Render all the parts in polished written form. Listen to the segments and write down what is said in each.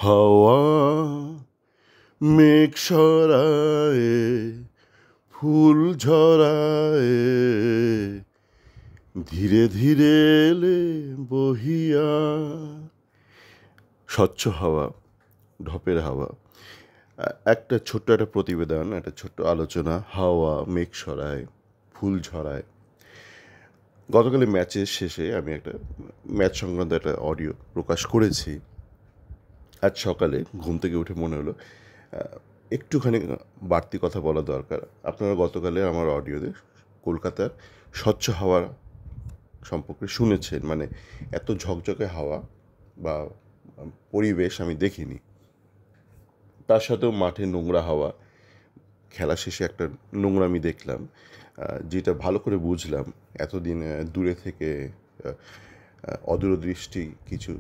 হাওয়া মেঘ সরায়, ফুল ঝরায়, ধীরে ধীরে এলে বহিয়া। স্বচ্ছ হাওয়া, ঢপের হাওয়া। একটা ছোট্ট একটা প্রতিবেদন, একটা ছোট্ট আলোচনা। হাওয়া মেঘ সরায়, ফুল ঝরায়। গতকালের ম্যাচের শেষে আমি একটা ম্যাচ সংক্রান্ত একটা অডিও প্রকাশ করেছি। আজ সকালে ঘুম থেকে উঠে মনে হলো একটুখানি বাড়তি কথা বলা দরকার। আপনারা গতকালে আমার অডিওতে কলকাতার স্বচ্ছ হাওয়া সম্পর্কে শুনেছেন। মানে এত ঝকঝকে হাওয়া বা পরিবেশ আমি দেখিনি। তার সাথেও মাঠে নোংরা হাওয়া। খেলা শেষে একটা নোংরামি দেখলাম, যেটা ভালো করে বুঝলাম এতদিন দূরে থেকে অদূরদৃষ্টি কিছু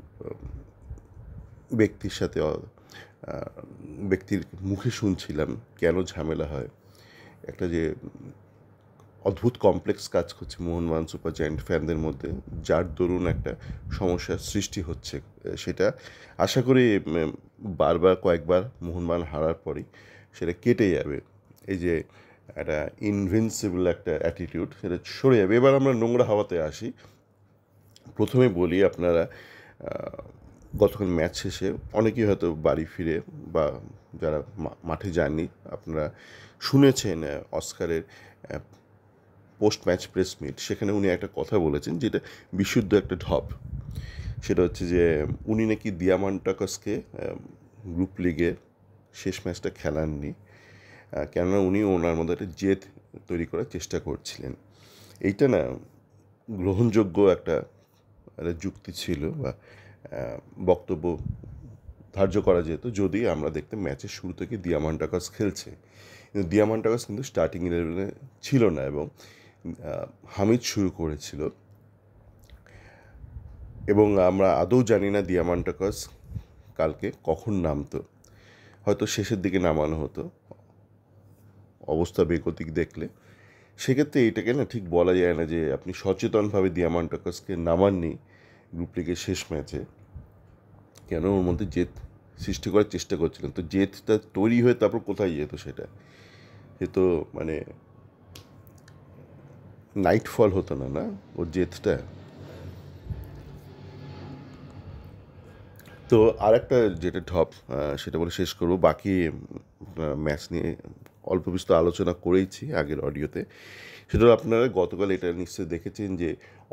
ব্যক্তির সাথে ব্যক্তির মুখে শুনছিলাম কেন ঝামেলা হয়। একটা যে অদ্ভুত কমপ্লেক্স কাজ করছে মোহনবাগান সুপার জায়ান্ট ফ্যানদের মধ্যে, যার দরুন একটা সমস্যার সৃষ্টি হচ্ছে। সেটা আশা করি বারবার কয়েকবার মোহনবাগান হারার পরই সেটা কেটে যাবে। এই যে একটা ইনভিনসিবল একটা অ্যাটিটিউড, সেটা সরে যাবে। এবার আমরা নোংরা হাওয়াতে আসি। প্রথমে বলি, আপনারা গতকাল ম্যাচ শেষে অনেকেই হয়তো বাড়ি ফিরে বা যারা মাঠে যাননি, আপনারা শুনেছেন অস্কারের পোস্ট ম্যাচ প্রেস মিট। সেখানে উনি একটা কথা বলেছেন যেটা বিশুদ্ধ একটা ঢপ। সেটা হচ্ছে যে উনি নাকি দিয়ামান্টাকাসকে গ্রুপ লিগে শেষ ম্যাচটা খেলাননি, কেননা উনি ওনার মধ্যে একটা জেদ তৈরি করার চেষ্টা করছিলেন। এইটা না গ্রহণযোগ্য একটা যুক্তি ছিল বা বক্তব্য ধার্য করা যেত যদি আমরা দেখতাম ম্যাচের শুরু থেকে দিয়ামান্টাকাস খেলছে। কিন্তু দিয়ামান্টাকাস কিন্তু স্টার্টিং ইলেভেনে ছিল না এবং হামিদ শুরু করেছিল। এবং আমরা আদৌ জানি না দিয়ামান্টাকাস কালকে কখন নামতো। হয়তো শেষের দিকে নামানো হতো অবস্থা বেগতিক দেখলে। সেক্ষেত্রে এটাকে না ঠিক বলা যায় না যে আপনি সচেতনভাবে দিয়ামান্টাকাসকে নামাননি গ্রুপ লিগের শেষ ম্যাচে, কেন ওর মধ্যে জেদ সৃষ্টি করার চেষ্টা করছিলেন। তো জেদটা তৈরি হয়ে তারপর কোথায় যেত সেটা, সে তো মানে নাইটফল হতো না, না ওর জেদটা। তো আর একটা যেটা ঢপ, সেটা বলে শেষ করবো। বাকি ম্যাচ নিয়ে অল্প বিস্তর আলোচনা করেইছি আগের অডিওতে। সেটা আপনারা গতকাল এটা নিশ্চয়ই দেখেছেন যে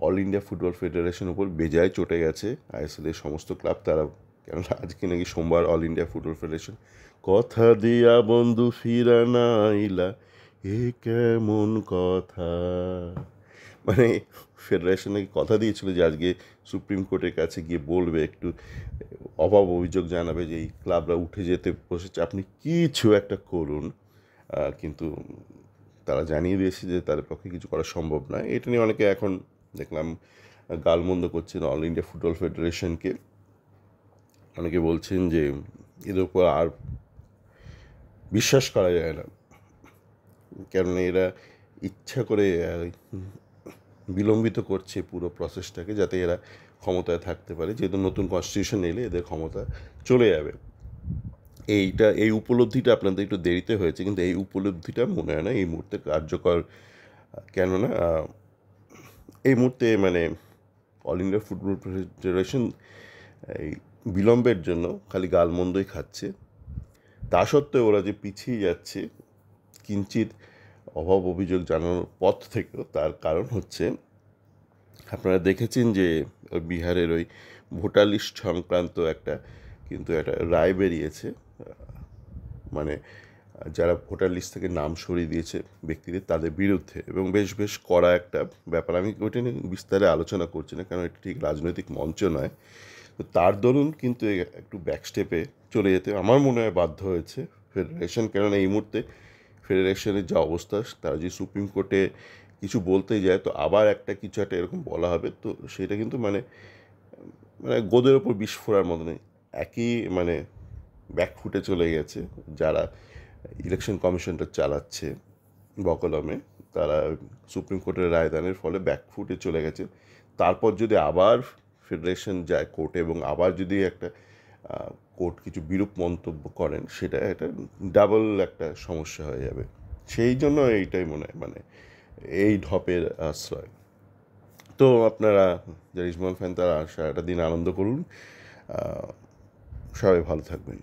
অল ইন্ডিয়া ফুটবল ফেডারেশনের উপর বেজায় চটে গেছে আইএসএলের সমস্ত ক্লাব। তারা কেননা আজকে নাকি সোমবার অল ইন্ডিয়া ফুটবল ফেডারেশন কথা দিয়া বন্ধু ফিরা নাইলা, এ কেমন কথা, মানে ফেডারেশন নাকি কথা দিয়েছিল যে আজকে সুপ্রিম কোর্টের কাছে গিয়ে বলবে, একটু অভাব অভিযোগ জানাবে যে এই ক্লাবরা উঠে যেতে বসেছে, আপনি কিছু একটা করুন। কিন্তু তারা জানিয়ে দিয়েছে যে তাদের পক্ষে কিছু করা সম্ভব নয়। এটা নিয়ে অনেকে এখন দেখলাম গালমন্দ করছেন অল ইন্ডিয়া ফুটবল ফেডারেশনকে। অনেকে বলছেন যে এদের উপর আর বিশ্বাস করা যায় না, কেননা এরা ইচ্ছা করে বিলম্বিত করছে পুরো প্রসেসটাকে, যাতে এরা ক্ষমতায় থাকতে পারে। যেহেতু নতুন কনস্টিটিউশন এলে এদের ক্ষমতা চলে যাবে। এই উপলব্ধিটা আপনাদের একটু দেরিতে হয়েছে, কিন্তু এই উপলব্ধিটা মনে হয় না এই মুহূর্তে কার্যকর। কেননা এই মুহূর্তে মানে অল ইন্ডিয়া ফুটবল ফেডারেশন এই বিলম্বের জন্য খালি গালমন্দই খাচ্ছে। তা সত্ত্বেও ওরা যে পিছিয়ে যাচ্ছে কিঞ্চিত অভাব অভিযোগ জানানোর পথ থেকেও, তার কারণ হচ্ছে আপনারা দেখেছেন যে বিহারের ওই ভোটার লিস্ট সংক্রান্ত একটা রায় বেরিয়েছে। মানে যারা ভোটার লিস্ট থেকে নাম সরিয়ে দিয়েছে ব্যক্তিদের, তাদের বিরুদ্ধে, এবং বেশ কড়া একটা ব্যাপার। আমি ওইটা নিয়ে বিস্তারে আলোচনা করছি না, কারণ এটা ঠিক রাজনৈতিক মঞ্চ নয়। তো তার দরুন কিন্তু একটু ব্যাকস্টেপে চলে যেতে আমার মনে হয় বাধ্য হয়েছে ফেডারেশন। কেননা এই মুহূর্তে ফেডারেশনের যা অবস্থা, তারা যদি সুপ্রিম কোর্টে কিছু বলতে যায় তো আবার কিছু একটা এরকম বলা হবে, তো সেটা কিন্তু মানে গোদের ওপর বিষ ফোড়ার মতো নেই। একই মানে ব্যাকফুটে চলে গেছে যারা ইলেকশন কমিশনটা চালাচ্ছে বকলমে। তারা সুপ্রিম কোর্টের রায়দানের ফলে ব্যাকফুটে চলে গেছে। তারপর যদি আবার ফেডারেশন যায় কোর্টে এবং আবার যদি একটা কোর্ট কিছু বিরূপ মন্তব্য করেন, সেটা এটা ডাবল একটা সমস্যা হয়ে যাবে। সেই জন্য এইটাই মনে হয় মানে এই ঢপের আশ্রয়। তো আপনারা যারা ইসমল ফ্যান তারা সারাটা দিন আনন্দ করুন, সবাই ভালো থাকবেন।